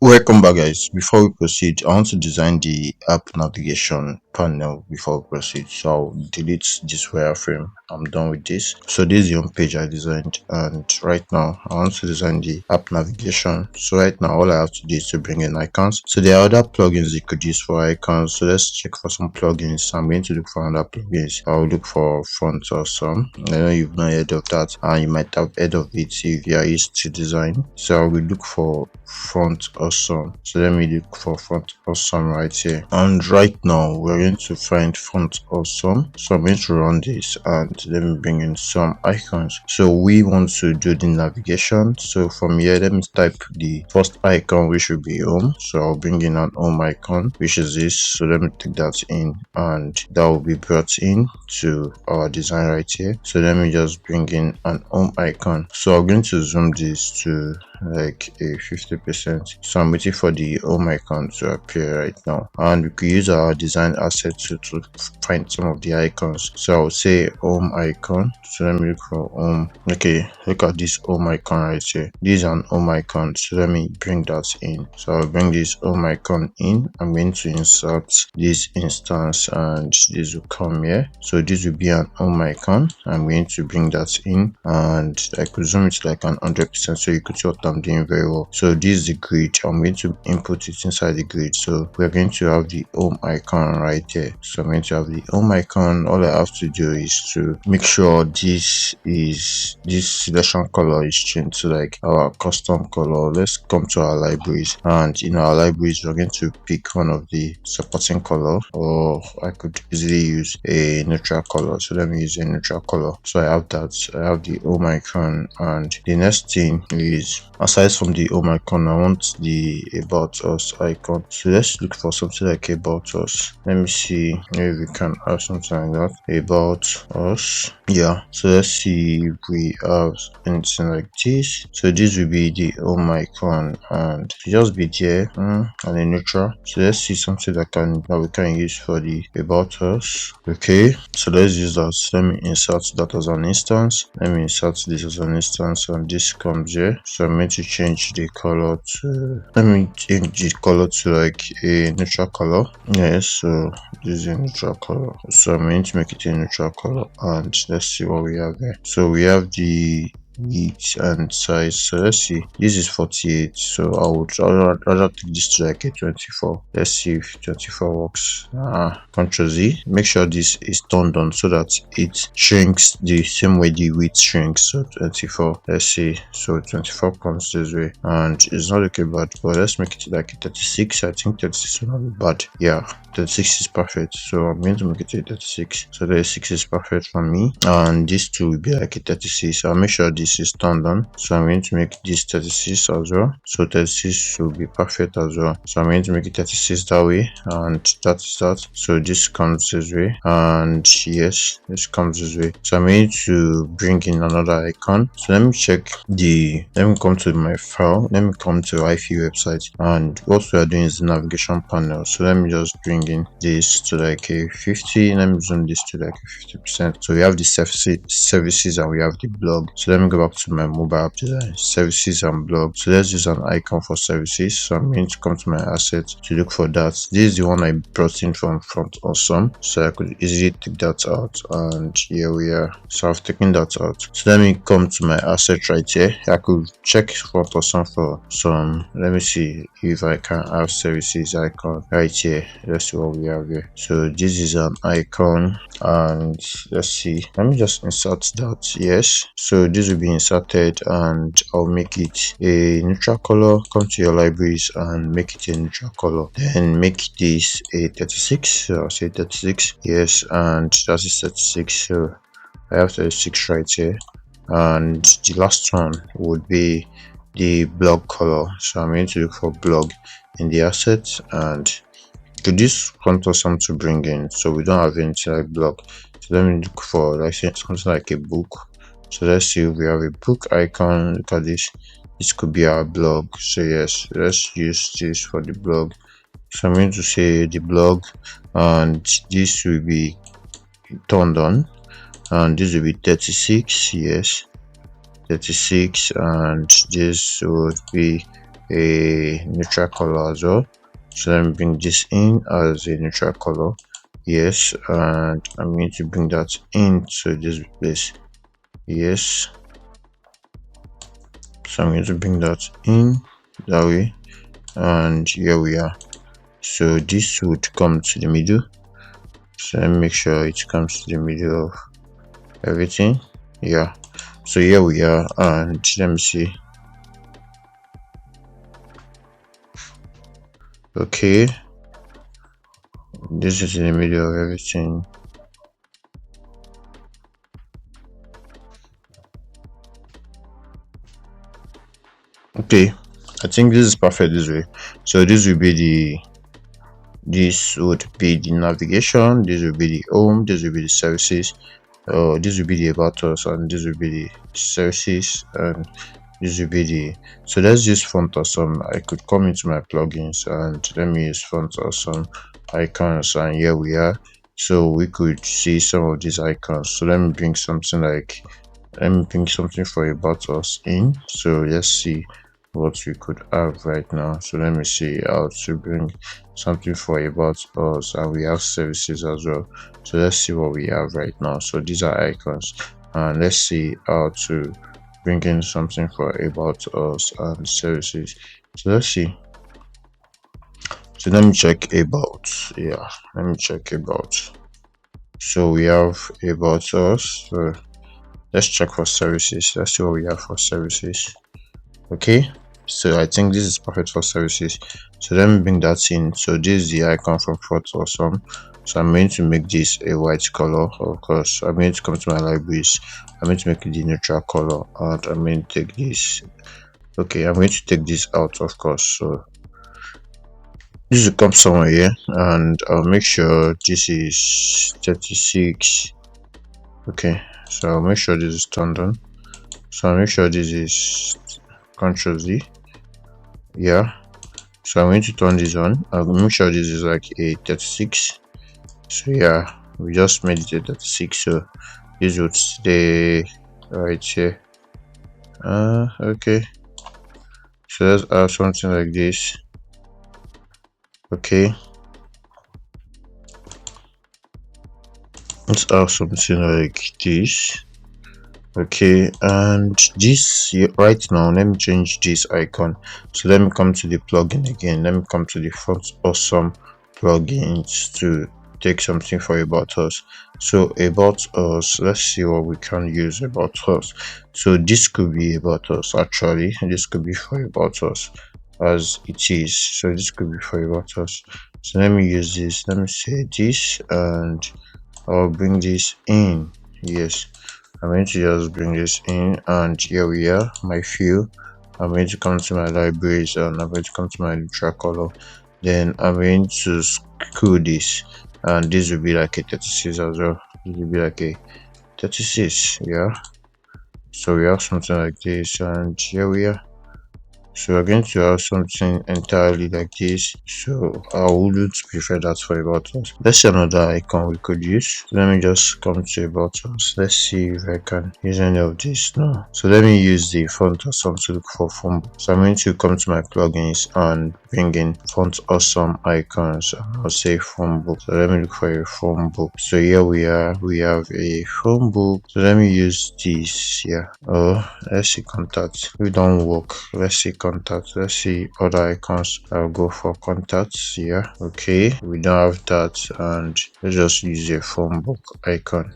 Welcome back, guys. Before we proceed, I want to design the app navigation panel before we proceed. So I'll delete this wireframe. I'm done with this. So this is the home page I designed, and right now I want to design the app navigation. So right now all I have to do is to bring in icons. So there are other plugins you could use for icons. So let's check for some plugins. I'm going to look for other plugins. I'll look for Font Awesome. I know you've not heard of that, and you might have heard of it if you are used to design. So I will look for Font Awesome. So let me look for Font Awesome right here, and right now we're going to find Font Awesome. So I'm going to run this, and let me bring in some icons. So we want to do the navigation. So from here, let me type the first icon, which will be home. So I'll bring in an home icon, which is this. So let me take that in, and that will be brought in to our design right here. So let me just bring in an home icon. So I'm going to zoom this to like a 50%. So I'm waiting for the home icon to appear right now, and we could use our design asset to find some of the icons. So I'll say home icon. So let me look for home. Okay, look at this home icon right here. This is an home icon. So let me bring that in. So I'll bring this home icon in. I'm going to insert this instance, and this will come here. So this will be an home icon. I'm going to bring that in, and I could zoom it like an 100% so you could see what I'm doing very well. So this is the grid. I'm going to input it inside the grid. So we're going to have the home icon right there. So I'm going to have the home icon. All I have to do is to make sure this selection color is changed to like our custom color. Let's come to our libraries, and in our libraries we're going to pick one of the supporting color, or I could easily use a neutral color. So let me use a neutral color. So I have that. I have the home icon, and the next thing is, aside from the home icon, I want the about us icon. So let's look for something like about us. Let me see if we can have something like that. About us. Yeah. So let's see if we have anything like this. So this will be the home icon, and just be there and a neutral. So let's see something that we can use for the about us. Okay. So let's use that. Let me insert that as an instance. Let me insert this as an instance, and this comes here. So I'm going to change the color to, let me change the color to like a neutral color. Yes, so this is a neutral color. So I'm going to make it a neutral color, and let's see what we have here. So we have the width and size. So let's see, this is 48, so I would rather take this to like a 24. Let's see if 24 works. Ctrl Z, make sure this is turned on so that it shrinks the same way the width shrinks. So 24, let's see, so 24 comes this way, and it's not looking bad, but let's make it like a 36. I think 36 will not be bad. Yeah, 36 is perfect, so I'm going to make it a 36. So 36 is perfect for me, and this two will be like a 36. So I'll make sure this is turned on. So I'm going to make this 36 as well. So 36 will be perfect as well. So I'm going to make it 36 that way, and that is that. So this comes this way, and yes, this comes this way. So I'm going to bring in another icon. So let me come to my file. Let me come to iFi website, and what we are doing is the navigation panel. So let me just bring in this to like a 50. Let me zoom this to like a 50%. So we have the services and we have the blog. So let me go back to my mobile app design, services and blog. So let's use an icon for services. So I'm going to come to my asset to look for that. This is the one I brought in from Font Awesome, so I could easily take that out, and here we are. So I've taken that out. So let me come to my asset right here. I could check Font Awesome for some, let me see if I can have services icon right here. Let's see what we have here. So this is an icon, and let's see, let me just insert that. Yes, so this will be inserted, and I'll make it a neutral color. Come to your libraries and make it a neutral color, then make this a 36. So I'll say 36. Yes, and that is 36. So I have 36 right here, and the last one would be the blog color. So I'm going to look for blog in the assets, and to this Font Awesome to bring in, so we don't have anything like blog. So let me look for like something like a book. So let's see if we have a book icon. Look at this. This could be our blog. So yes, let's use this for the blog. So I'm going to say the blog, and this will be turned on, and this will be 36. Yes, 36, and this would be a neutral color as well. So let me bring this in as a neutral color. Yes, and I'm going to bring that into this place. Yes, so I'm going to bring that in that way, and here we are. So this would come to the middle. So let me make sure it comes to the middle of everything. Yeah, so here we are, and let me see. Okay, this is in the middle of everything. Okay, I think this is perfect this way. So this would be the navigation, this would be the home, this would be the services, this would be the about us, and this would be the services, and this would be the. So let's use font awesome. I could come into my plugins and let me use font awesome icons, and here we are. So we could see some of these icons. So let me bring something for about us in. So let's see what we could have right now. So let me see how to bring something for about us, and we have services as well. So let's see what we have right now. So these are icons, and let's see how to bring in something for about us and services. So let's see. So let me check about. Yeah, let me check about. So we have about us. So let's check for services. Let's see what we have for services. Okay, so I think this is perfect for services. So let me bring that in. So this is the icon from Fort Awesome. So I'm going to make this a white color. Of course, I'm going to come to my libraries. I'm going to make it the neutral color, and I'm going to take this. Okay, I'm going to take this out, of course. So this will come somewhere here, and I'll make sure this is 36. Okay, so I'll make sure this is turned on. So I'll make sure this is Ctrl Z. Yeah, so I'm going to turn this on. I'll make sure this is like a 36. So yeah, we just made it a 36, so this would stay right here. Okay, so let's add something like this. Okay, let's add something like this. Okay, and this right now, let me change this icon. So let me come to the plugin again. Let me come to the Font Awesome plugins to take something for about us. So about us, let's see what we can use about us. So this could be about us. Actually, this could be for about us as it is. So this could be for about us. So let me use this. Let me say this, and I'll bring this in. Yes, I'm going to just bring this in, and here we are, my field. I'm going to come to my libraries, and I'm going to come to my neutral color. Then I'm going to screw this, and this will be like a 36 as well. This will be like a 36. Yeah, so we have something like this, and here we are. So we're going to have something entirely like this. So I wouldn't prefer that for about us. Let's see another icon we could use. Let me just come to about us. Let's see if I can use any of this now. So let me use the font awesome to look for phone book. So I'm going to come to my plugins and bring in font awesome icons, and I'll say phone book. So let me look for a phone book. So here we are. We have a phone book. So let me use this here. Oh, let's see contact. We don't work. Let's see contacts. Let's see other icons. I'll go for contacts here. Okay, we don't have that, and let's just use a phone book icon.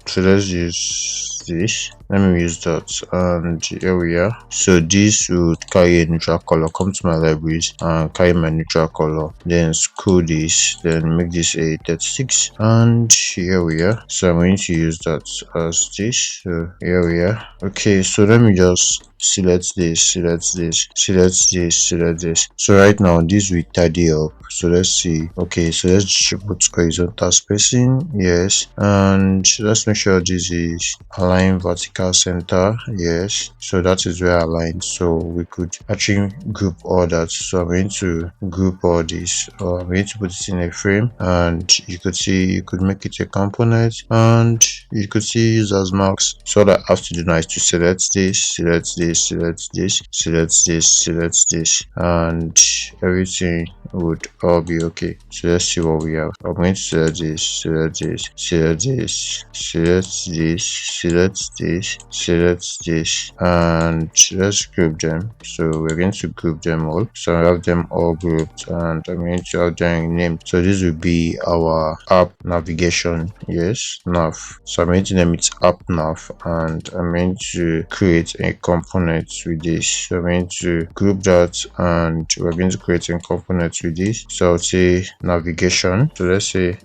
So let's use this. Let me use that, and here we are. So this would carry a neutral color. Come to my libraries and carry my neutral color, then screw this, then make this a 36, and here we are. So I'm going to use that as this. So here we are. Okay, so let me just select this, select this, select this, select this. So right now this will tidy up. So let's see. Okay, so let's distribute horizontal spacing. Yes, and let's make sure this is align vertical center. Yes, so that is where aligned. So we could actually group all that. So I'm going to group all this, or I'm going to put it in a frame, and you could see you could make it a component, and you could see use as marks. So all I have to do now is to select this, this, select this, select this, select this, and everything would all be okay. So let's see what we have. I'm going to select this, select this, select this, select this, select this, select this, and let's group them. So we're going to group them all. So I have them all grouped, and I'm going to have them named. So this will be our app navigation. Yes, nav. So I'm going to name it app nav, and I'm going to create a component with this. So I'm going to group that, and we're going to create a component with this. So I'll say navigation. So let's say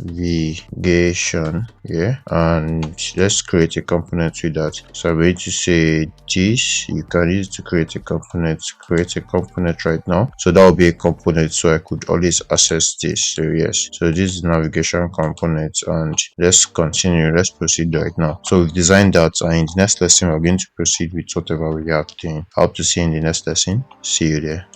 navigation, yeah, and let's create a component with that. So I'm going to say this. You can use to create a component right now. So that will be a component, so I could always access this. So yes, so this is navigation component, and let's continue. Let's proceed right now. So we've designed that, and in the next lesson we're going to proceed with whatever we are doing. How to see in the next lesson. See you there.